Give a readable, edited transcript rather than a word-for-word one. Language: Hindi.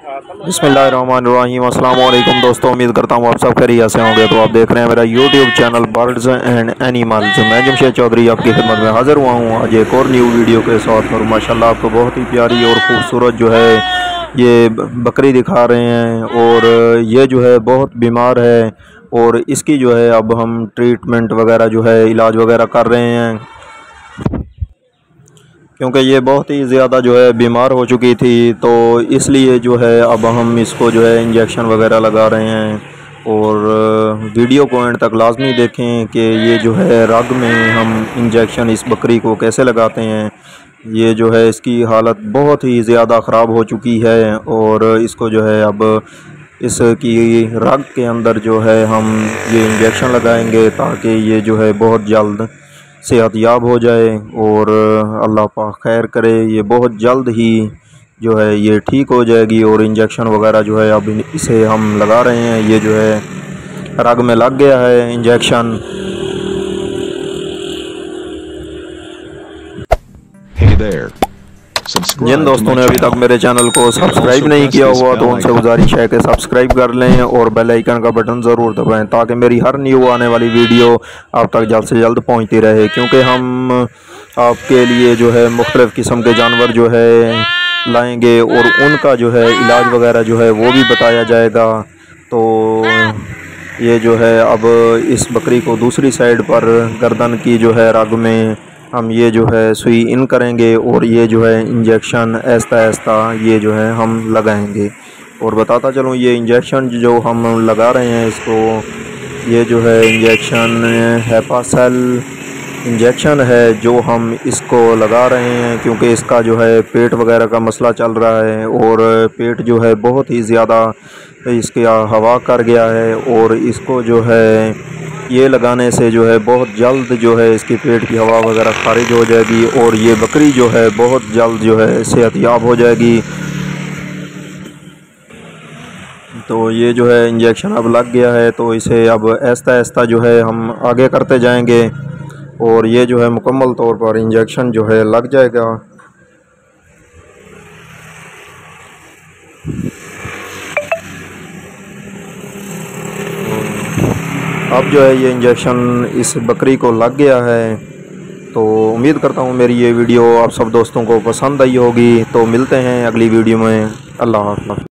बिस्मिल्लाहिर्रहमानिर्रहीम। अस्सलाम वालेकुम दोस्तों, उम्मीद करता हूँ आप सब खैरियत से होंगे। तो आप देख रहे हैं मेरा YouTube channel birds and animals. मैं जमशेद चौधरी आपकी खिदमत में हाज़िर हुआ हूँ आज एक और न्यू वीडियो के साथ। और माशाल्लाह आपको बहुत ही प्यारी और ख़ूबसूरत जो है ये बकरी दिखा रहे हैं। और ये जो है बहुत बीमार है और इसकी जो है अब हम ट्रीटमेंट वगैरह जो है इलाज वगैरह कर रहे हैं, क्योंकि ये बहुत ही ज़्यादा जो है बीमार हो चुकी थी। तो इसलिए जो है अब हम इसको जो है इंजेक्शन वगैरह लगा रहे हैं। और वीडियो को एंड तक लाजमी देखें कि ये जो है रग में हम इंजेक्शन इस बकरी को कैसे लगाते हैं। ये जो है इसकी हालत बहुत ही ज़्यादा ख़राब हो चुकी है और इसको जो है अब इसकी रग के अंदर जो है हम ये इंजेक्शन लगाएंगे ताकि ये जो है बहुत जल्द सेहतयाब हो जाए। और अल्लाह पाक खैर करे, ये बहुत जल्द ही जो है ये ठीक हो जाएगी। और इंजेक्शन वगैरह जो है अब इसे हम लगा रहे हैं। ये जो है रग में लग गया है इंजेक्शन। जिन दोस्तों ने अभी तक मेरे चैनल को सब्सक्राइब नहीं किया हुआ तो उनसे गुजारिश है कि सब्सक्राइब कर लें और बेल आइकन का बटन ज़रूर दबाएं ताकि मेरी हर न्यू आने वाली वीडियो आप तक जल्द से जल्द पहुंचती रहे। क्योंकि हम आपके लिए जो है मुख्तलिफ़ किस्म के जानवर जो है लाएंगे और उनका जो है इलाज वगैरह जो है वो भी बताया जाएगा। तो ये जो है अब इस बकरी को दूसरी साइड पर गर्दन की जो है रग में हम ये जो है सुई इन करेंगे और ये जो है इंजेक्शन ऐसा ऐसा ये जो है हम लगाएंगे। और बताता चलूँ ये इंजेक्शन जो हम लगा रहे हैं इसको, ये जो है इंजेक्शन हेपासेल इंजेक्शन है जो हम इसको लगा रहे हैं। क्योंकि इसका जो है पेट वगैरह का मसला चल रहा है और पेट जो है बहुत ही ज़्यादा इसके हवा कर गया है। और इसको जो है ये लगाने से जो है बहुत जल्द जो है इसकी पेट की हवा वगैरह खारिज हो जाएगी और ये बकरी जो है बहुत जल्द जो है सेहतयाब हो जाएगी। तो ये जो है इंजेक्शन अब लग गया है तो इसे अब आहिस्ता आहिस्ता जो है हम आगे करते जाएंगे और ये जो है मुकम्मल तौर पर इंजेक्शन जो है लग जाएगा। अब जो है ये इंजेक्शन इस बकरी को लग गया है। तो उम्मीद करता हूँ मेरी ये वीडियो आप सब दोस्तों को पसंद आई होगी। तो मिलते हैं अगली वीडियो में। अल्लाह हाफ़िज़।